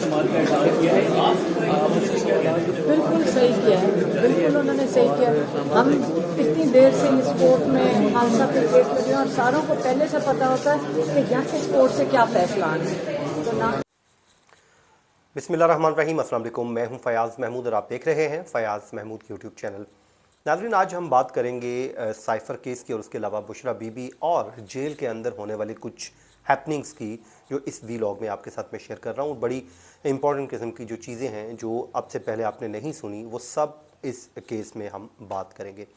समाज का इशारा किया है। बिल्कुल सही किया है, बिल्कुल उन्होंने सही किया। हम इतनी देर से इस कोर्ट में खालसा के केस में थे और सारों को पहले से पता होता है कि यहाँ इस कोर्ट से क्या फैसला आना है। तो ना बिस्मिल्लाहिर्रहमानिर्रहीम, अस्सलाम वालेकुम। मैं हूं फयाज़ महमूद और आप देख रहे हैं फयाज़ महमूद यूट्यूब चैनल। नाज़रीन, आज हम बात करेंगे साइफ़र केस की और उसके अलावा बुशरा बीबी और जेल के अंदर होने वाली कुछ हैपनिंग्स की, जो इस वीलॉग में आपके साथ मैं शेयर कर रहा हूँ। बड़ी इंपॉर्टेंट किस्म की जो चीज़ें हैं जो अब से पहले आपने नहीं सुनी, वो सब इस केस में हम बात करेंगे।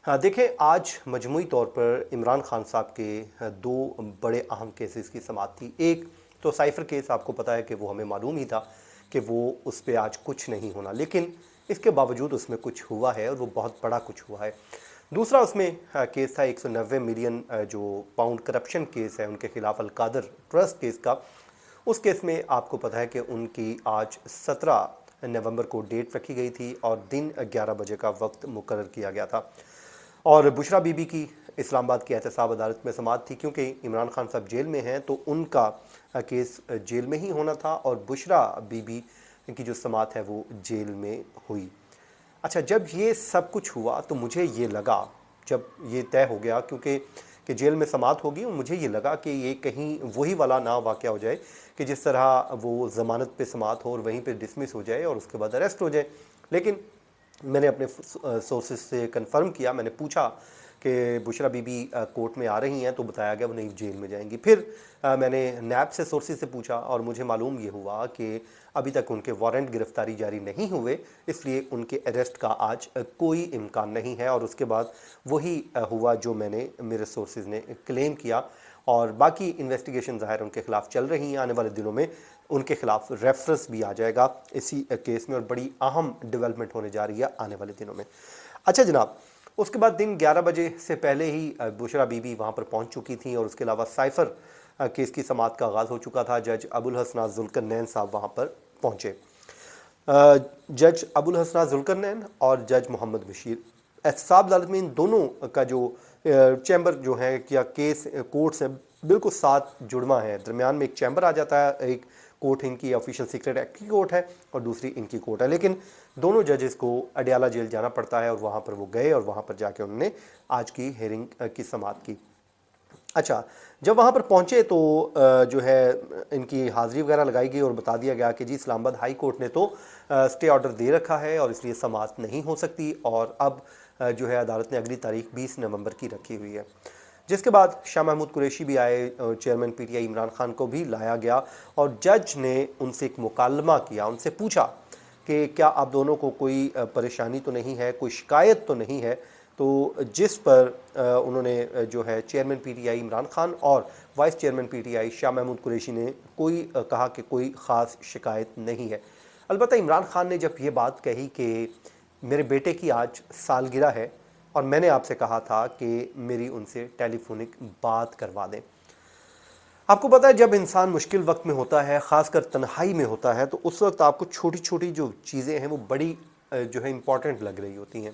हाँ, देखें, आज मजमूई तौर पर इमरान खान साहब के दो बड़े अहम केसेस की समाअत थी। एक तो साइफ़र केस, आपको पता है कि वो हमें मालूम ही था कि वो उस पर आज कुछ नहीं होना, लेकिन इसके बावजूद उसमें कुछ हुआ है और वो बहुत बड़ा कुछ हुआ है। दूसरा उसमें केस था 190 मिलियन जो पाउंड करप्शन केस है उनके खिलाफ, अलकादर ट्रस्ट केस का। उस केस में आपको पता है कि उनकी आज 17 नवंबर को डेट रखी गई थी और दिन 11 बजे का वक्त मुकर्रर किया गया था। और बुशरा बीबी की इस्लामाबाद की एहतसाब अदालत में समाअत थी, क्योंकि इमरान खान साहब जेल में हैं तो उनका केस जेल में ही होना था और बुशरा बीबी की जो समाअत है वो जेल में हुई। अच्छा, जब ये सब कुछ हुआ तो मुझे ये लगा, जब ये तय हो गया क्योंकि जेल में समाअत होगी, मुझे ये लगा कि ये कहीं वही वाला ना वाक़या हो जाए कि जिस तरह वो ज़मानत पे समाअत हो और वहीं पे डिसमिस हो जाए और उसके बाद अरेस्ट हो जाए। लेकिन मैंने अपने सोर्सेज से कंफर्म किया, मैंने पूछा कि बुशरा बीबी कोर्ट में आ रही हैं, तो बताया गया वो नहीं, जेल में जाएंगी। फिर मैंने नैब से सोर्सेज से पूछा और मुझे मालूम ये हुआ कि अभी तक उनके वारंट गिरफ्तारी जारी नहीं हुए, इसलिए उनके अरेस्ट का आज कोई इम्कान नहीं है। और उसके बाद वही हुआ जो मैंने मेरे सोर्सेज ने क्लेम किया। और बाकी इन्वेस्टिगेशन ज़ाहिर उनके खिलाफ चल रही हैं। आने वाले दिनों में उनके खिलाफ रेफरेंस भी आ जाएगा इसी केस में और बड़ी अहम डेवलपमेंट होने जा रही है आने वाले दिनों में। अच्छा जनाब, उसके बाद दिन 11 बजे से पहले ही बुशरा बीबी वहाँ पर पहुँच चुकी थी और उसके अलावा साइफ़र केस की समाअत का आगाज़ हो चुका था। जज अबुल हसना जुल्करनैन साहब वहाँ पर पहुँचे। जज अबुल हसना जुल्करनैन और जज मोहम्मद बशीर, एहतसाब अदालत में इन दोनों का जो चैम्बर जो है या केस कोर्ट्स हैं बिल्कुल साथ जुड़वा है। दरमियान में एक चैम्बर आ जाता है, एक कोर्ट इनकी ऑफिशियल सीक्रेट एक्ट की कोर्ट है और दूसरी इनकी कोर्ट है। लेकिन दोनों जजेस को अडयाला जेल जाना पड़ता है और वहाँ पर वो गए और वहाँ पर जाके उन्होंने आज की हेयरिंग की समाअत की। अच्छा, जब वहाँ पर पहुँचे तो जो है इनकी हाज़िरी वगैरह लगाई गई और बता दिया गया कि जी इस्लामाबाद हाई कोर्ट ने तो स्टे ऑर्डर दे रखा है और इसलिए समाअत नहीं हो सकती और अब जो है अदालत ने अगली तारीख 20 नवंबर की रखी हुई है। जिसके बाद शाह महमूद कुरैशी भी आए, चेयरमैन पीटीआई इमरान खान को भी लाया गया और जज ने उनसे एक मुकालमा किया, उनसे पूछा कि क्या आप दोनों को कोई परेशानी तो नहीं है, कोई शिकायत तो नहीं है। तो जिस पर उन्होंने जो है चेयरमैन पीटीआई इमरान खान और vice chairman PTI Shah Mahmood Qureshi ने कहा कि कोई ख़ास शिकायत नहीं है। अलबत्ता इमरान खान ने जब ये बात कही कि मेरे बेटे की आज सालगिरह है और मैंने आपसे कहा था कि मेरी उनसे टेलीफोनिक बात करवा दें। आपको पता है, जब इंसान मुश्किल वक्त में होता है, ख़ासकर तन्हाई में होता है, तो उस वक्त आपको छोटी छोटी जो चीज़ें हैं वो बड़ी जो है इम्पॉर्टेंट लग रही होती हैं।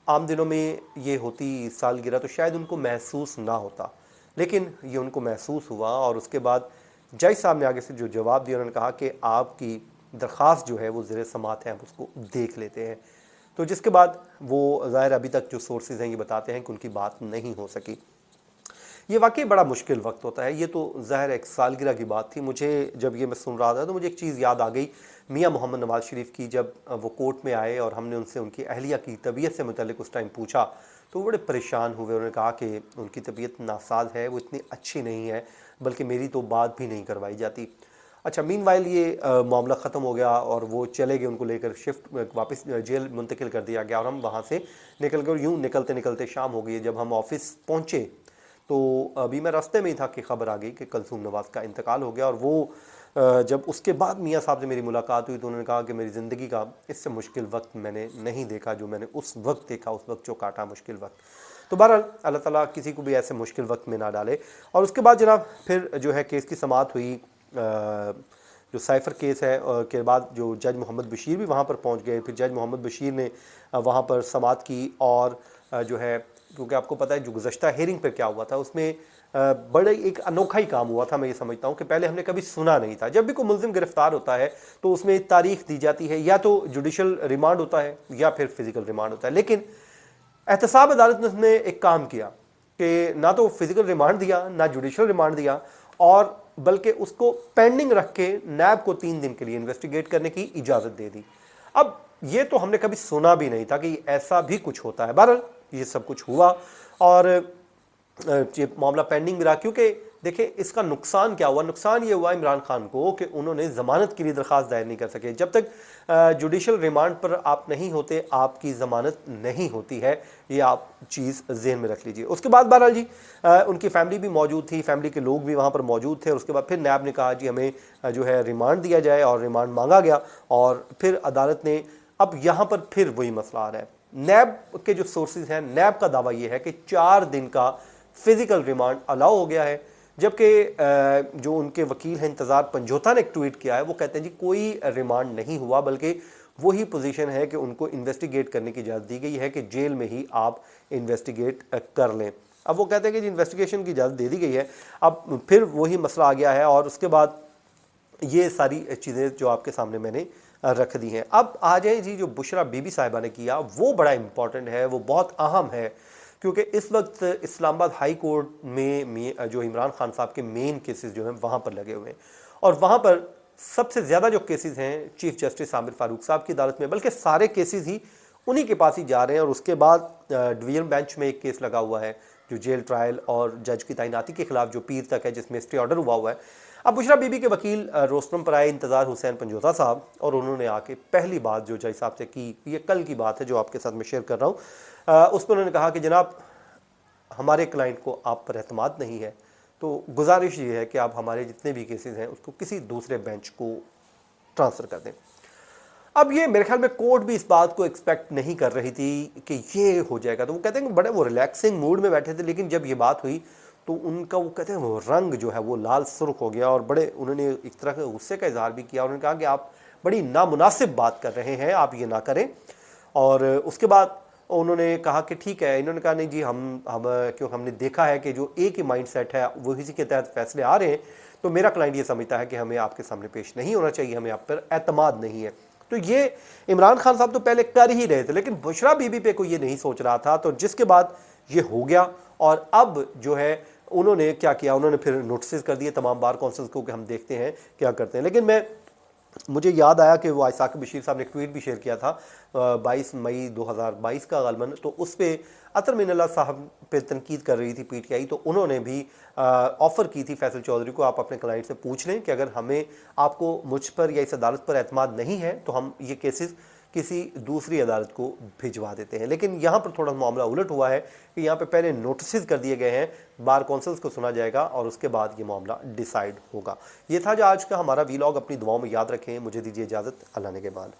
आम दिनों में ये होती सालगिरह तो शायद उनको महसूस ना होता, लेकिन ये उनको महसूस हुआ और उसके बाद जज साहब ने आगे से जो जवाब दिया, उन्होंने कहा कि आपकी दरख्वास्त जो है वो ज़ेर समाअत है, हम उसको देख लेते हैं। तो जिसके बाद वो ज़ाहिर अभी तक जो सोर्सेज हैं ये बताते हैं कि उनकी बात नहीं हो सकी। ये वाकई बड़ा मुश्किल वक्त होता है। ये तो ज़ाहिर एक सालगिरह की बात थी। मुझे जब ये मैं सुन रहा था तो मुझे एक चीज़ याद आ गई, मियाँ मोहम्मद नवाज़ शरीफ की। जब वो कोर्ट में आए और हमने उनसे उनकी अहलिया की तबीयत से मुतल्लिक उस टाइम पूछा तो वो बड़े परेशान हुए। उन्होंने कहा कि उनकी तबीयत नासाज है, वो इतनी अच्छी नहीं है, बल्कि मेरी तो बात भी नहीं करवाई जाती। अच्छा, मीनवाइल ये मामला ख़त्म हो गया और वो चले गए, उनको लेकर शिफ्ट वापस जेल मुंतकिल कर दिया गया और हम वहाँ से निकल कर यूँ निकलते निकलते शाम हो गई। जब हम ऑफिस पहुँचे तो अभी मैं रास्ते में ही था कि ख़बर आ गई कि कलसूम नवाज़ का इंतकाल हो गया। और वो जब उसके बाद मियाँ साहब से मेरी मुलाकात हुई तो उन्होंने कहा कि मेरी ज़िंदगी का इससे मुश्किल वक्त मैंने नहीं देखा जो मैंने उस वक्त देखा, उस वक्त जो काटा मुश्किल वक्त। तो बहरहाल अल्लाह ताला किसी को भी ऐसे मुश्किल वक्त में ना डाले। और उसके बाद जनाब फिर जो है केस की समाअत हुई, जो साइफ़र केस है के बाद जो जज मोहम्मद बशीर भी वहाँ पर पहुँच गए। फिर जज मोहम्मद बशीर ने वहाँ पर समाअत की और जो है, क्योंकि आपको पता है जो गुज़श्ता हेयरिंग पर क्या हुआ था उसमें बड़े एक अनोखा ही काम हुआ था। मैं ये समझता हूँ कि पहले हमने कभी सुना नहीं था। जब भी कोई मुलजिम गिरफ्तार होता है तो उसमें तारीख दी जाती है, या तो जुडिशल रिमांड होता है या फिर फिजिकल रिमांड होता है। लेकिन एहतसाब अदालत ने एक काम किया कि ना तो फिजिकल रिमांड दिया, ना जुडिशल रिमांड दिया, और बल्कि उसको पेंडिंग रख के नैब को 3 दिन के लिए इन्वेस्टिगेट करने की इजाज़त दे दी। अब ये तो हमने कभी सुना भी नहीं था कि ऐसा भी कुछ होता है। बहरहाल ये सब कुछ हुआ और ये मामला पेंडिंग भी रहा, क्योंकि देखिए इसका नुकसान क्या हुआ। नुकसान ये हुआ इमरान खान को कि उन्होंने ज़मानत के लिए दरख्वास्त दायर नहीं कर सके। जब तक जुडिशल रिमांड पर आप नहीं होते, आपकी ज़मानत नहीं होती है। ये आप चीज़ जहन में रख लीजिए। उसके बाद बहरहाल जी उनकी फैमिली भी मौजूद थी, फैमिली के लोग भी वहाँ पर मौजूद थे। उसके बाद फिर नैब ने कहा जी हमें जो है रिमांड दिया जाए, और रिमांड मांगा गया। और फिर अदालत ने, अब यहाँ पर फिर वही मसला आ रहा है। नैब के जो सोर्सेज हैं, नैब का दावा ये है कि 4 दिन का फिजिकल रिमांड अलाउ हो गया है, जबकि जो उनके वकील हैं इंतज़ार पंजोता ने एक ट्वीट किया है, वो कहते हैं जी कोई रिमांड नहीं हुआ, बल्कि वही पोजीशन है कि उनको इन्वेस्टिगेट करने की इजाज़त दी गई है कि जेल में ही आप इन्वेस्टिगेट कर लें। अब वो कहते हैं कि जी इन्वेस्टिगेशन की इजाज़त दे दी गई है। अब फिर वही मसला आ गया है, और उसके बाद ये सारी चीज़ें जो आपके सामने मैंने रख दी हैं। अब आ जाए जी जो बुशरा बीबी साहिबा ने किया, वो बड़ा इंपॉर्टेंट है, वो बहुत अहम है, क्योंकि इस वक्त इस्लामाबाद हाई कोर्ट में जो इमरान खान साहब के मेन केसेस जो हैं वहाँ पर लगे हुए हैं, और वहाँ पर सबसे ज़्यादा जो केसेस हैं चीफ जस्टिस आमिर फारूक साहब की अदालत में, बल्कि सारे केसेस ही उन्हीं के पास ही जा रहे हैं। और उसके बाद डिवीजन बेंच में एक केस लगा हुआ है जो जेल ट्रायल और जज की तैनाती के खिलाफ, जो पीर तक है, जिसमें स्टे ऑर्डर हुआ है। अब बुशरा बीबी के वकील रोस्टरम पर आए इंतज़ार हुसैन पंजोता साहब, और उन्होंने आके पहली बात जो जज साहब से की, ये कल की बात है जो आपके साथ मैं शेयर कर रहा हूँ, उस पर उन्होंने कहा कि जनाब हमारे क्लाइंट को आप पर एतमाद नहीं है, तो गुजारिश ये है कि आप हमारे जितने भी केसेस हैं उसको किसी दूसरे बेंच को ट्रांसफ़र कर दें। अब ये मेरे ख्याल में कोर्ट भी इस बात को एक्सपेक्ट नहीं कर रही थी कि ये हो जाएगा, तो वो कहते हैं कि बड़े वो रिलैक्सिंग मूड में बैठे थे। लेकिन जब ये बात हुई तो उनका, वो कहते हैं, वो रंग जो है वो लाल सुर्ख हो गया, और बड़े उन्होंने एक तरह के गुस्से का इजहार भी किया। उन्होंने कहा कि आप बड़ी नामुनासिब बात कर रहे हैं, आप ये ना करें। और उसके बाद उन्होंने कहा कि ठीक है, इन्होंने कहा नहीं जी हम क्यों, हमने देखा है कि जो एक ही माइंड सेट है वो इसी के तहत फैसले आ रहे हैं, तो मेरा क्लाइंट ये समझता है कि हमें आपके सामने पेश नहीं होना चाहिए, हमें आप पर एतमाद नहीं है। तो ये इमरान खान साहब तो पहले कर ही रहे थे, लेकिन बुशरा बीबी पे कोई ये नहीं सोच रहा था। तो जिसके बाद ये हो गया, और अब जो है उन्होंने क्या किया, उन्होंने फिर नोटिस कर दिए तमाम बार काउंसिल्स को कि हम देखते हैं क्या करते हैं। लेकिन मुझे याद आया कि वो आयसाक बशीर साहब ने एक ट्वीट भी शेयर किया था 22 मई 2022 का गालमन, तो उस पर अतर मिनल्ला साहब पे तनकीद कर रही थी पीटीआई, तो उन्होंने भी ऑफ़र की थी फैसल चौधरी को, आप अपने क्लाइंट से पूछ लें कि अगर हमें आपको मुझ पर या इस अदालत पर एतमाद नहीं है तो हम ये केसेस किसी दूसरी अदालत को भिजवा देते हैं। लेकिन यहाँ पर थोड़ा मामला उलट हुआ है कि यहाँ पे पहले नोटिस कर दिए गए हैं, बार काउंसिल्स को सुना जाएगा और उसके बाद ये मामला डिसाइड होगा। ये था जो आज का हमारा वीलॉग। अपनी दुआओं में याद रखें। मुझे दीजिए इजाज़त, अल्लाह ने के बाद।